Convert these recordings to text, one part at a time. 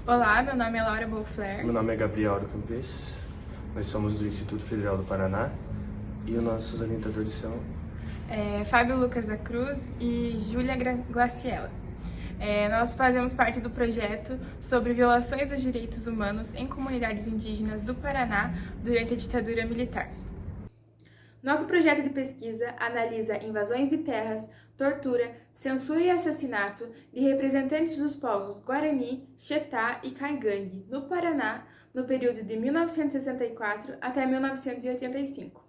Olá, meu nome é Laura Bolfler. Meu nome é Gabriel do Campes, nós somos do Instituto Federal do Paraná e os nossos orientadores são Fábio Lucas da Cruz e Júlia Glaciela. Nós fazemos parte do projeto sobre violações dos direitos humanos em comunidades indígenas do Paraná durante a ditadura militar. Nosso projeto de pesquisa analisa invasões de terras, tortura, censura e assassinato de representantes dos povos Guarani, Xetá e Caigangue, no Paraná, no período de 1964 até 1985.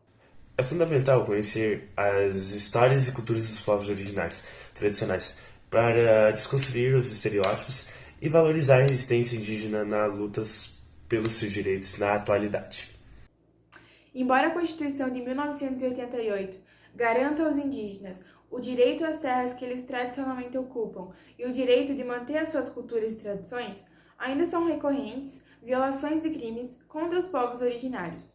É fundamental conhecer as histórias e culturas dos povos originários tradicionais para desconstruir os estereótipos e valorizar a resistência indígena nas lutas pelos seus direitos na atualidade. Embora a Constituição de 1988 garanta aos indígenas o direito às terras que eles tradicionalmente ocupam e o direito de manter as suas culturas e tradições, ainda são recorrentes violações e crimes contra os povos originários.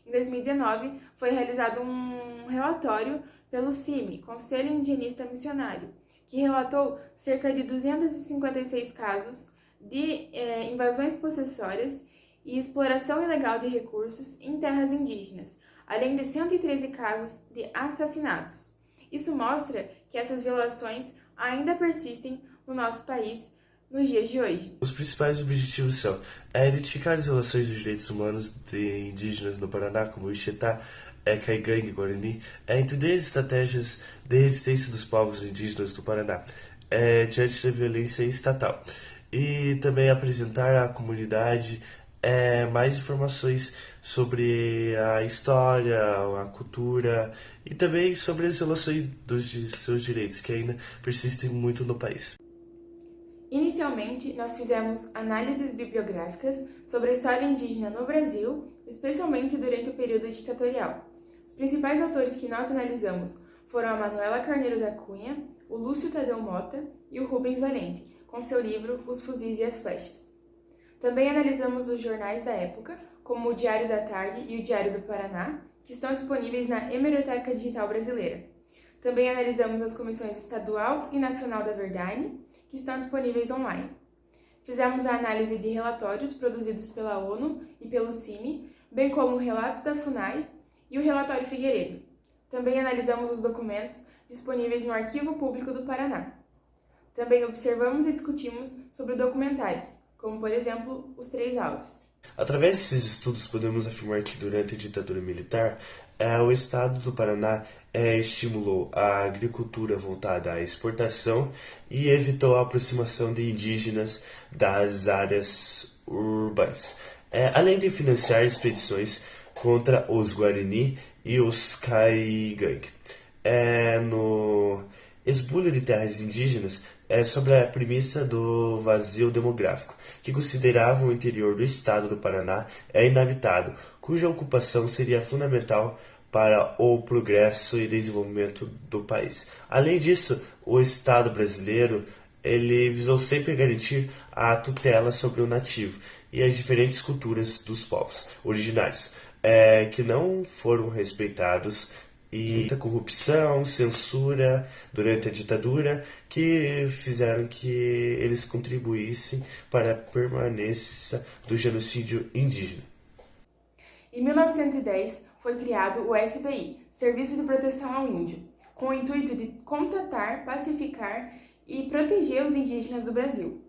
Em 2019, foi realizado um relatório pelo CIMI, Conselho Indigenista Missionário, que relatou cerca de 256 casos de invasões possessórias e exploração ilegal de recursos em terras indígenas, além de 113 casos de assassinatos. Isso mostra que essas violações ainda persistem no nosso país nos dias de hoje. Os principais objetivos são identificar as violações dos direitos humanos de indígenas no Paraná, como o Ixetá, Caigangue e Guarani, entender as estratégias de resistência dos povos indígenas do Paraná diante da violência estatal e também apresentar à comunidade mais informações sobre a história, a cultura e também sobre as violações dos seus direitos, que ainda persistem muito no país. Inicialmente, nós fizemos análises bibliográficas sobre a história indígena no Brasil, especialmente durante o período ditatorial. Os principais autores que nós analisamos foram a Manuela Carneiro da Cunha, o Lúcio Tadeu Mota e o Rubens Valente, com seu livro Os Fuzis e as Flechas. Também analisamos os jornais da época, como o Diário da Tarde e o Diário do Paraná, que estão disponíveis na Hemeroteca Digital Brasileira. Também analisamos as comissões estadual e nacional da verdade, que estão disponíveis online. Fizemos a análise de relatórios produzidos pela ONU e pelo CIMI, bem como relatos da FUNAI e o relatório Figueiredo. Também analisamos os documentos disponíveis no Arquivo Público do Paraná. Também observamos e discutimos sobre documentários, como, por exemplo, Os Três Alves. Através desses estudos, podemos afirmar que durante a ditadura militar, o Estado do Paraná estimulou a agricultura voltada à exportação e evitou a aproximação de indígenas das áreas urbanas, além de financiar expedições contra os Guarani e os Caigangue. No esbulho de terras indígenas, sobre a premissa do vazio demográfico, que consideravam o interior do estado do Paraná inabitado, cuja ocupação seria fundamental para o progresso e desenvolvimento do país. Além disso, o Estado brasileiro ele visou sempre garantir a tutela sobre o nativo e as diferentes culturas dos povos originários, que não foram respeitados, e muita corrupção, censura durante a ditadura que fizeram que eles contribuíssem para a permanência do genocídio indígena. Em 1910, foi criado o SPI, Serviço de Proteção ao Índio, com o intuito de contatar, pacificar e proteger os indígenas do Brasil.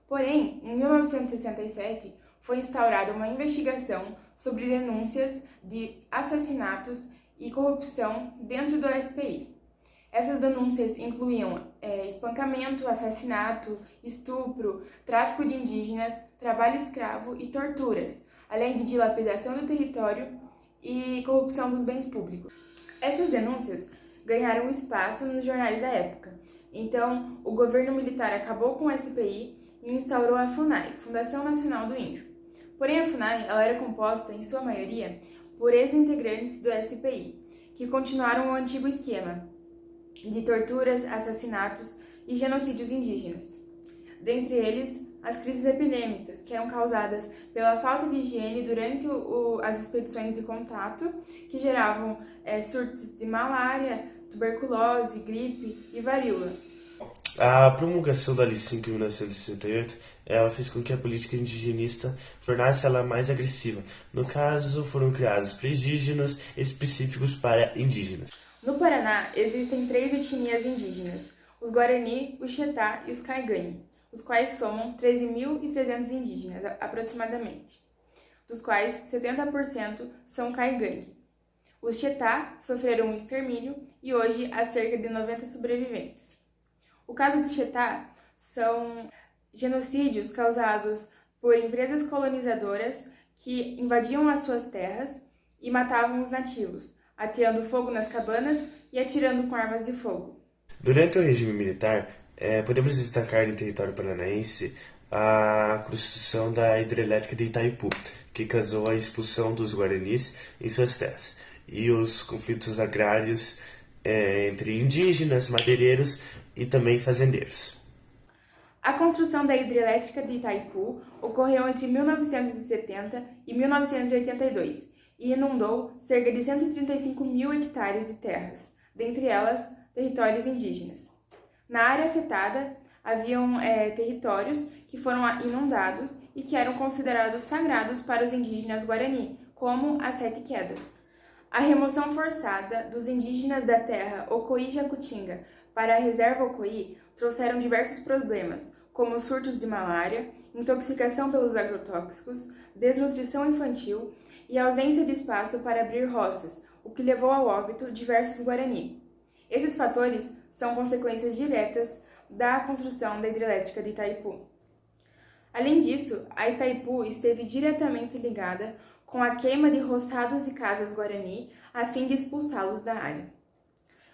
Porém, em 1967, foi instaurada uma investigação sobre denúncias de assassinatos e corrupção dentro do SPI. Essas denúncias incluíam espancamento, assassinato, estupro, tráfico de indígenas, trabalho escravo e torturas, além de dilapidação do território e corrupção dos bens públicos. Essas denúncias ganharam espaço nos jornais da época. Então, o governo militar acabou com o SPI e instaurou a FUNAI, Fundação Nacional do Índio. Porém, a FUNAI ela era composta, em sua maioria, por ex-integrantes do SPI, que continuaram o antigo esquema de torturas, assassinatos e genocídios indígenas. Dentre eles, as crises epidêmicas, que eram causadas pela falta de higiene durante as expedições de contato, que geravam surtos de malária, tuberculose, gripe e varíola. A promulgação da Lei 5.968 ela fez com que a política indigenista tornasse ela mais agressiva. No caso, foram criados presídios específicos para indígenas. No Paraná, existem 3 etnias indígenas, os Guarani, os Xetá e os Caigangue, os quais somam 13.300 indígenas, aproximadamente, dos quais 70% são Caigangue. Os Xetá sofreram um extermínio e hoje há cerca de 90 sobreviventes. O caso do Xetá são genocídios causados por empresas colonizadoras que invadiam as suas terras e matavam os nativos, ateando fogo nas cabanas e atirando com armas de fogo. Durante o regime militar, podemos destacar no território paranaense a construção da hidrelétrica de Itaipu, que causou a expulsão dos guaranis em suas terras, e os conflitos agrários entre indígenas, madeireiros e também fazendeiros. A construção da hidrelétrica de Itaipu ocorreu entre 1970 e 1982 e inundou cerca de 135 mil hectares de terras, dentre elas territórios indígenas. Na área afetada, haviam territórios que foram inundados e que eram considerados sagrados para os indígenas Guarani, como as 7 Quedas. A remoção forçada dos indígenas da terra Ocoí-Jacutinga para a reserva Ocoí trouxeram diversos problemas, como surtos de malária, intoxicação pelos agrotóxicos, desnutrição infantil e ausência de espaço para abrir roças, o que levou ao óbito de diversos Guarani. Esses fatores são consequências diretas da construção da hidrelétrica de Itaipu. Além disso, a Itaipu esteve diretamente ligada com a queima de roçados e casas Guarani a fim de expulsá-los da área.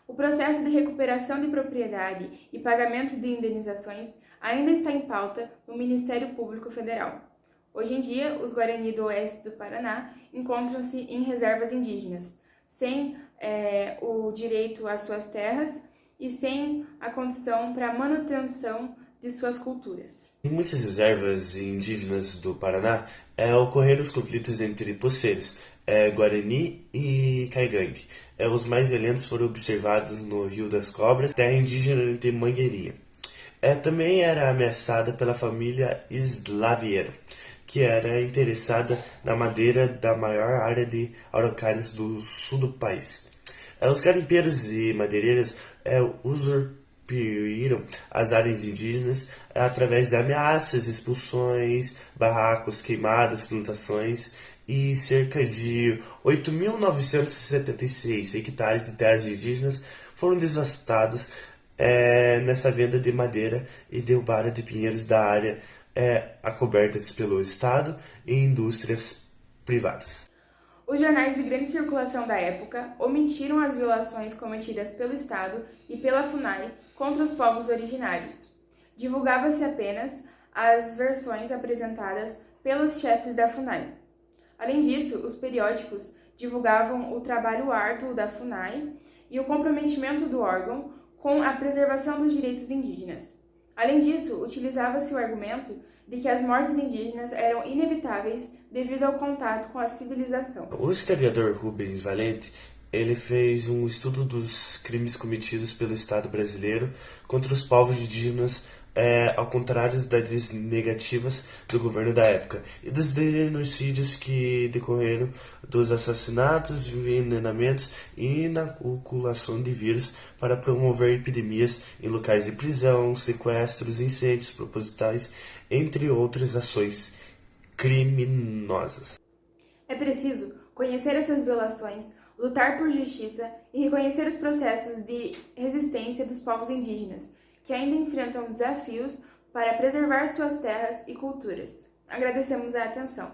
O processo de recuperação de propriedade e pagamento de indenizações ainda está em pauta no Ministério Público Federal. Hoje em dia, os Guarani do oeste do Paraná encontram-se em reservas indígenas, sem o direito às suas terras e sem a condição para a manutenção de suas culturas. Em muitas reservas indígenas do Paraná, ocorreram os conflitos entre poceiros, Guarani e Caigangue. Os mais violentos foram observados no Rio das Cobras, terra indígena de Mangueirinha. Também era ameaçada pela família Slaviero, que era interessada na madeira da maior área de araucárias do sul do país. Os garimpeiros e madeireiros usurparam as áreas indígenas através de ameaças, expulsões, barracos, queimadas, plantações e cerca de 8.976 hectares de terras indígenas foram devastados nessa venda de madeira e derrubada de pinheiros da área acobertas pelo Estado e indústrias privadas. Os jornais de grande circulação da época omitiram as violações cometidas pelo Estado e pela FUNAI contra os povos originários. Divulgava-se apenas as versões apresentadas pelos chefes da FUNAI. Além disso, os periódicos divulgavam o trabalho árduo da FUNAI e o comprometimento do órgão com a preservação dos direitos indígenas. Além disso, utilizava-se o argumento de que as mortes indígenas eram inevitáveis devido ao contato com a civilização. O historiador Rubens Valente, ele fez um estudo dos crimes cometidos pelo Estado brasileiro contra os povos indígenas, ao contrário das negativas do governo da época, e dos genocídios que decorreram dos assassinatos, envenenamentos e inoculação de vírus para promover epidemias em locais de prisão, sequestros, incêndios propositais, entre outras ações criminosas. É preciso conhecer essas violações, lutar por justiça e reconhecer os processos de resistência dos povos indígenas, que ainda enfrentam desafios para preservar suas terras e culturas. Agradecemos a atenção.